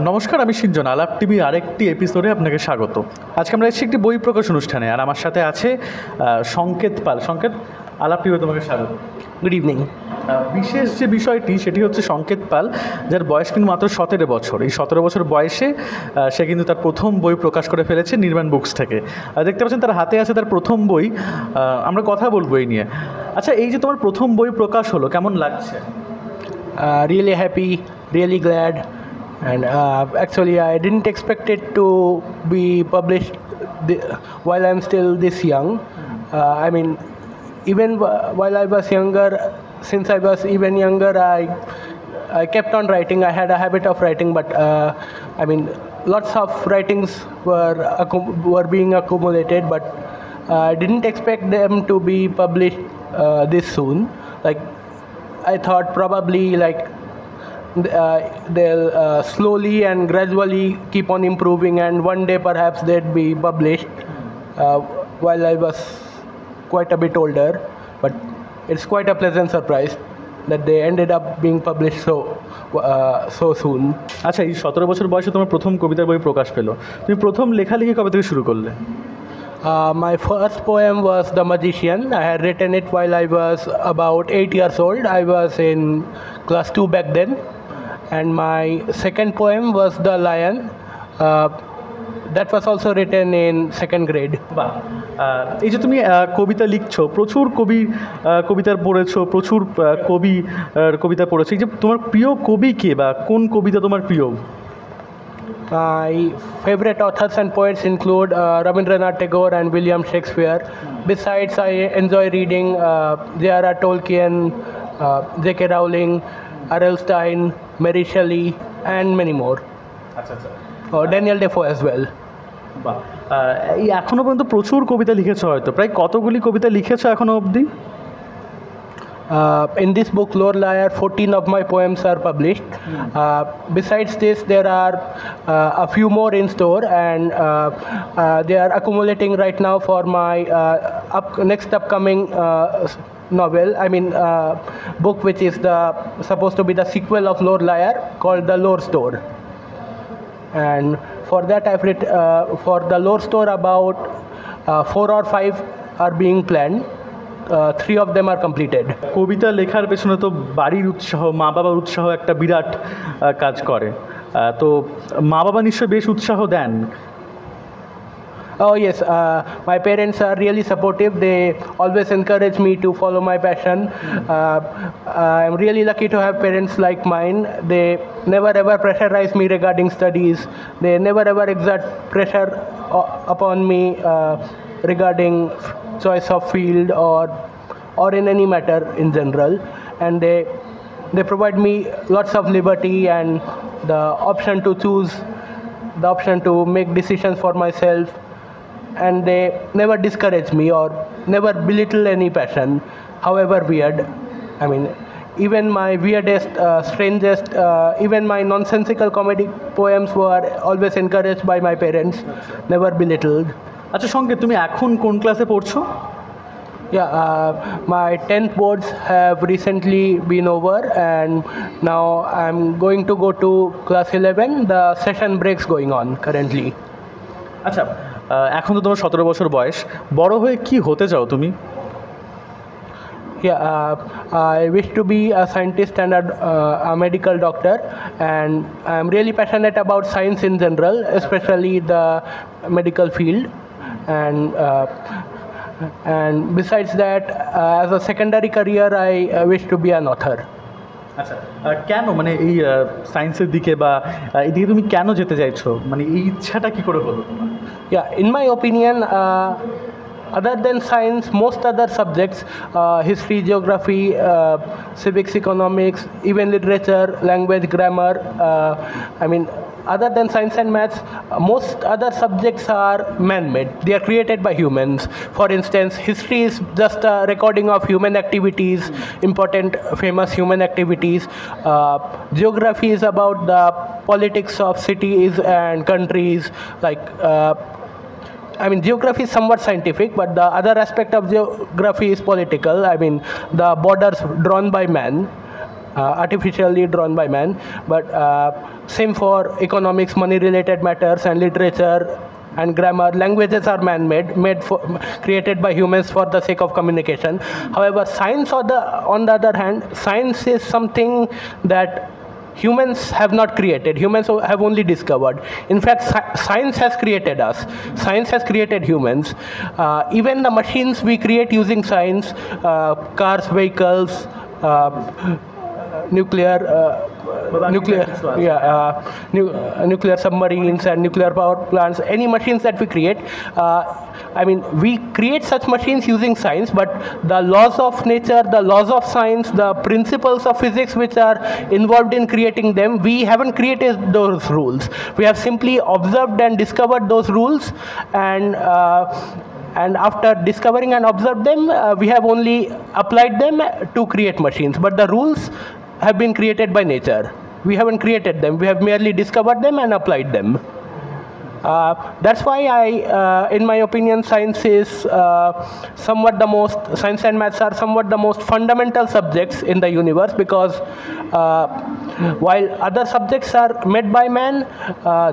নমস্কার, আমি সিঞ্জন। আলাপ টিভির আরেকটি এপিসোডে আপনাকে স্বাগত। আজকে আমরা এসেছি একটি বই প্রকাশ অনুষ্ঠানে, আর আমার সাথে আছে সংকেত পাল। সংকেত, আলাপ টিভিতে তোমাকে স্বাগত। Good evening. বিশেষ যে বিষয়টি সেটি হচ্ছে সংকেত পাল, যার বয়স কিন্তু মাত্র 17 বছর। এই 17 বছর বয়সে সে কিন্তু তার প্রথম বই প্রকাশ করে ফেলেছে নির্মাণ বুকস থেকে। দেখতে পাচ্ছেন তার হাতে আছে তার প্রথম বই। আমরা কথা বলবো এই নিয়ে। আচ্ছা, এই যে তোমার প্রথম বই প্রকাশ হলো, কেমন লাগছে? Really happy, really glad, and actually I didn't expect it to be published while I'm still this young. I mean, even while I was younger, since I was even younger, I kept on writing. I had a habit of writing, but I mean, lots of writings were being accumulated, but I didn't expect them to be published this soon. Like, I thought probably they'll slowly and gradually keep on improving, and one day perhaps they'd be published while I was quite a bit older. But it's quite a pleasant surprise that they ended up being published so soon. আচ্ছা, এই 17 বছর বয়সে তোমার প্রথম কবিতার বই প্রকাশ পেলো। তুমি প্রথম লেখালেখি কবে থেকে শুরু করলে? My first poem was The Magician. I had written it while I was about 8 years old. I was in class 2 back then. And my second poem was The Lion. That was also written in second grade. বাহ, এই যে তুমি কবিতা লিখছো, প্রচুর কবিতা পড়েছো, প্রচুর কবিতা পড়েছো। এই যে তোমার প্রিয় কবি কে, বা কোন কবিতা তোমার প্রিয়? My favorite authors and poets include Rabindranath Tagore and William Shakespeare. Besides, I enjoy reading J.R.R. Tolkien, J.K. Rowling, R.L. Stein, Mary Shelley, and many more. আচ্ছা আচ্ছা, Daniel Defoe as well. বাহ, এই এখনও পর্যন্ত প্রচুর কবিতা লিখেছো, হয়তো প্রায় কতগুলি কবিতা লিখেছো এখনও অবধি? In this book, Lore Liar, 14 of my poems are published. Besides this, there are a few more in store, and they are accumulating right now for my next upcoming novel. I mean, book which is supposed to be the sequel of Lore Liar, called The Lore Store. And for that, I've written for The Lore Store about 4 or 5 are being planned. 3 of them are completed. কবিতা লেখার পেছনে তো বাড়ির উৎসাহ, মা বাবার উৎসাহ একটা বিরাট কাজ করে। তো মা বাবা নিশ্চয়ই বেশ উৎসাহ দেন? Oh yes, my parents are really supportive. They always encourage me to follow my passion. I'm really lucky to have parents like mine. They never ever pressurize me regarding studies. They never ever exert pressure upon me regarding choice of field or in any matter in general. And they provide me lots of liberty and the option to choose, the option to make decisions for myself. And they never discourage me or never belittle any passion, however weird. I mean, even my weirdest, strangest, even my nonsensical comedy poems were always encouraged by my parents, never belittled. আচ্ছা সংকেত, তুমি এখন কোন ক্লাসে পড়ছো? Yeah, my 10th boards have recently been over, and now I'm going to go to class 11. The session breaks going on currently. আচ্ছা, এখন তো তোমার 17 বছর বয়স, বড় হয়ে কি হতে চাও তুমি? Yeah, I wish to be a scientist and a medical doctor, and I'm really passionate about science in general, especially the medical field. And besides that, as a secondary career, I wish to be an author. আচ্ছা, কেন, মানে এই সায়েন্সের দিকে বা এদিকে তুমি কেন যেতে চাইছো? মানে এই ইচ্ছাটা কি করে হলো? Yeah, in my opinion, other than science, most other subjects, history, geography, civics, economics, even literature, language, grammar, I mean, other than science and maths, most other subjects are man-made. They are created by humans. For instance, history is just a recording of human activities, important, famous human activities. Geography is about the politics of cities and countries, like I mean, geography is somewhat scientific, but the other aspect of geography is political. I mean, the borders drawn by man. artificially drawn by man. But same for economics, money-related matters, and literature and grammar. Languages are man-made, created by humans for the sake of communication. However, science, on the other hand, science is something that humans have not created. Humans have only discovered. In fact, science has created us. Science has created humans. Even the machines we create using science, cars, vehicles, nuclear submarines and nuclear power plants, any machines that we create, we create such machines using science, but the laws of nature, the laws of science, the principles of physics which are involved in creating them, we haven't created those rules. We have simply observed and discovered those rules, and after discovering and observed them, we have only applied them to create machines. But the rules have been created by nature. We haven't created them. We have merely discovered them and applied them. That's why in my opinion, science and maths are somewhat the most fundamental subjects in the universe, because while other subjects are made by man,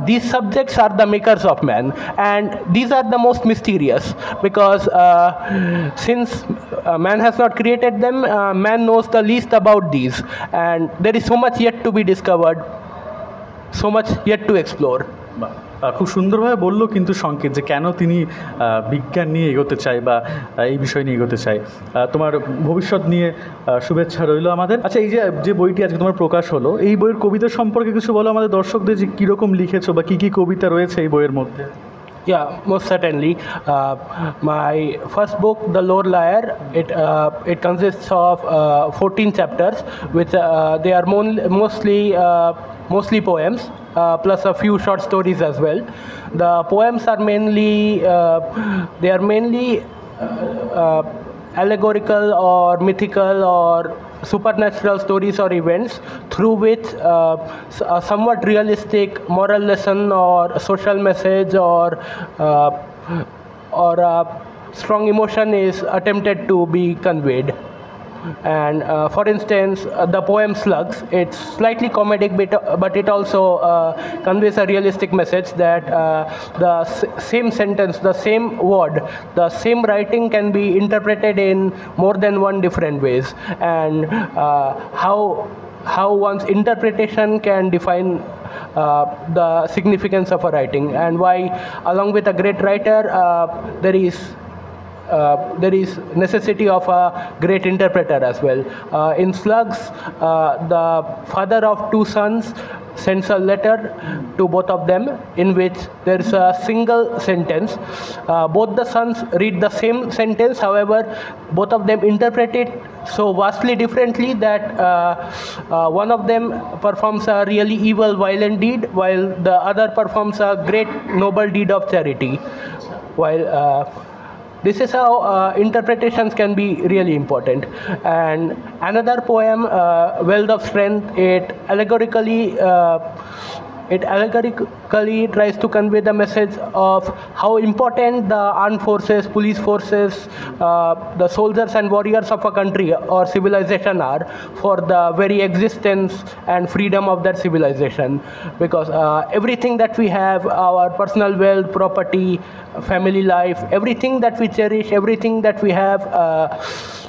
these subjects are the makers of man, and these are the most mysterious, because since man has not created them, man knows the least about these, and there is so much yet to be discovered, so much yet to explore. খুব সুন্দরভাবে বললো কিন্তু সংকেত যে কেন তিনি বিজ্ঞান নিয়ে এগোতে চায় বা এই বিষয় নিয়ে এগোতে চায়। তোমার ভবিষ্যৎ নিয়ে শুভেচ্ছা রইল আমাদের। আচ্ছা, এই যে বইটি আজকে তোমার প্রকাশ হলো, এই বইয়ের কবিতা সম্পর্কে কিছু বলো আমাদের দর্শকদের, যে কীরকম লিখেছো বা কী কী কবিতা রয়েছে এই বইয়ের মধ্যে? Yeah, most certainly. My first book, The Lore Liar, it consists of 14 chapters, which they are mostly poems, plus a few short stories as well. The poems are mainly allegorical or mythical or supernatural stories or events through which a somewhat realistic moral lesson or social message or a strong emotion is attempted to be conveyed. And for instance, the poem Slugs, it's slightly comedic, but it also conveys a realistic message that the same sentence, the same word, the same writing can be interpreted in more than one different ways, and how one's interpretation can define the significance of a writing, and why, along with a great writer, there is necessity of a great interpreter as well. In Slugs, the father of two sons sends a letter to both of them in which there is a single sentence. Both the sons read the same sentence, however, both of them interpret it so vastly differently that one of them performs a really evil, violent deed, while the other performs a great, noble deed of charity. This is how interpretations can be really important. And another poem, Wealth of Strength, it allegorically tries to convey the message of how important the armed forces, police forces, the soldiers and warriors of a country or civilization are for the very existence and freedom of that civilization. Because everything that we have, our personal wealth, property, family life, everything that we cherish, everything that we have,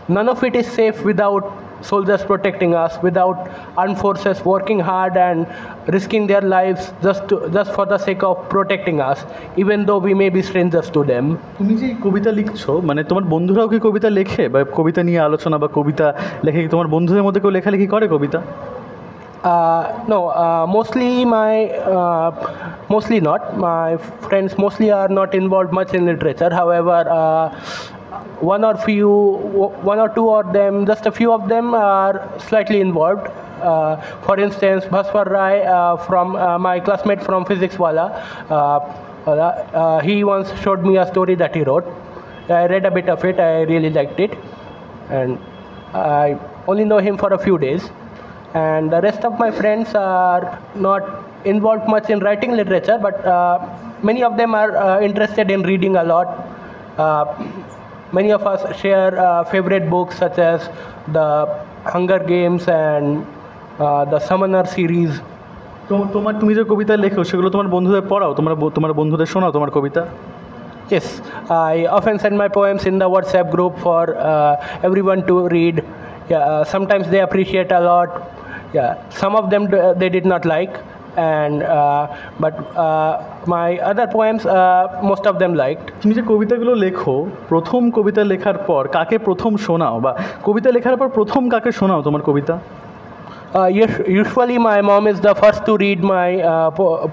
none of it is safe without soldiers protecting us, without armed forces working hard and risking their lives just for the sake of protecting us, even though we may be strangers to them. তুমি যে কবিতা লিখছো, মানে তোমার বন্ধুরাও কি কবিতা লেখে বা কবিতা নিয়ে আলোচনা বা কবিতা লেখে? তোমার বন্ধুদের মধ্যে কেউ লেখালেখি করে কবিতা? No, mostly not. My friends mostly are not involved much in literature. However, one or two of them, just a few of them are slightly involved. For instance, Bhaswar Rai, from my classmate from Physics Wala, he once showed me a story that he wrote. I read a bit of it. I really liked it, and I only know him for a few days. And the rest of my friends are not involved much in writing literature, but many of them are interested in reading a lot. Many of us share favorite books such as The Hunger Games and the Summoner series. তুমি যে কবিতা লেখো সেগুলো তোমার বন্ধুদের পড়াও, তোমার বন্ধুদের শোনাও তোমার কবিতা? Yes, I often send my poems in the WhatsApp group for everyone to read. Yeah, sometimes they appreciate a lot. Yeah, some of them they did not like, and but my other poems most of them liked. তুমি যে কবিতাগুলো লেখো, প্রথম কবিতা লেখার পর কাকে প্রথম শোনাও, বা কবিতা লেখার পর প্রথম কাকে শোনাও তোমার কবিতা? Yes, usually my mom is the first to read my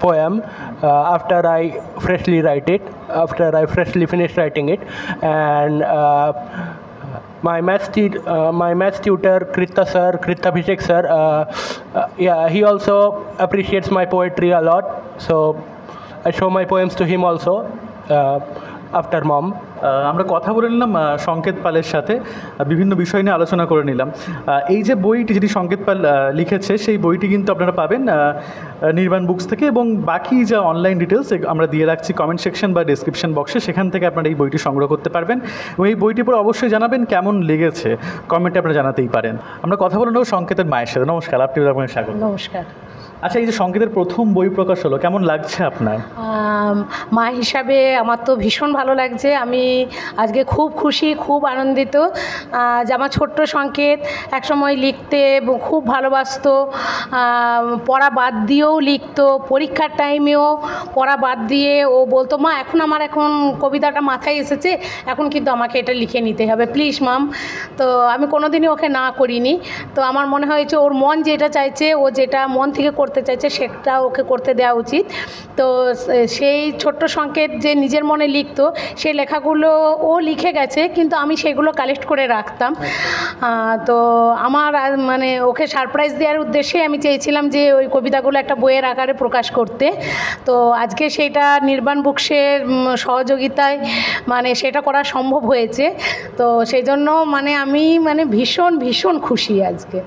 poem after I freshly write it, after I freshly finish writing it, and my maths tutor Krita Abhishek sir, yeah, he also appreciates my poetry a lot, so I show my poems to him also after mom. আমরা কথা বলে নিলাম সংকেত পালের সাথে, বিভিন্ন বিষয় নিয়ে আলোচনা করে নিলাম। এই যে বইটি যেটি সংকেত পাল লিখেছে, সেই বইটি কিন্তু আপনারা পাবেন নির্বাণ বুকস থেকে, এবং বাকি যা অনলাইন ডিটেলস আমরা দিয়ে রাখছি কমেন্ট সেকশন বা ডেসক্রিপশন বক্সে, সেখান থেকে আপনারা এই বইটি সংগ্রহ করতে পারবেন। এবং এই বইটির পর অবশ্যই জানাবেন কেমন লেগেছে, কমেন্টে আপনারা জানাতেই পারেন। আমরা কথা বলে নেব সংকেতের মায়ের সাথে। নমস্কার, আপনি আপনার স্বাগত। নমস্কার। আচ্ছা, এই যে সংকেতের প্রথম বই প্রকাশ হলো, কেমন লাগছে আপনার? মা হিসাবে আমার তো ভীষণ ভালো লাগছে। আমি আজকে খুব খুশি, খুব আনন্দিত যে আমার ছোট্ট সংকেত একসময় লিখতে খুব ভালোবাসতো, পড়া বাদ দিয়েও লিখতো, পরীক্ষার টাইমেও পড়া বাদ দিয়ে ও বলতো, মা এখন কবিতাটা মাথায় এসেছে, এখন কিন্তু আমাকে এটা লিখে নিতে হবে, প্লিজ মাম। তো আমি কোনোদিনই ওকে না করিনি। তো আমার মনে হয়েছে ওর মন যেটা চাইছে, ও যেটা মন থেকে করতে চাইছে সেটা ওকে করতে দেওয়া উচিত। তো সেই ছোট্ট সংকেত যে নিজের মনে লিখতো, সেই লেখাগুলো ও লিখে গেছে, কিন্তু আমি সেগুলো কালেক্ট করে রাখতাম। তো আমার মানে ওকে সারপ্রাইজ দেওয়ার উদ্দেশ্যে আমি চেয়েছিলাম যে ওই কবিতাগুলো একটা বইয়ের আকারে প্রকাশ করতে। তো আজকে সেইটা নির্বাণ বুকসের সহযোগিতায় মানে সেটা করা সম্ভব হয়েছে। তো সেই জন্য আমি ভীষণ ভীষণ খুশি আজকে।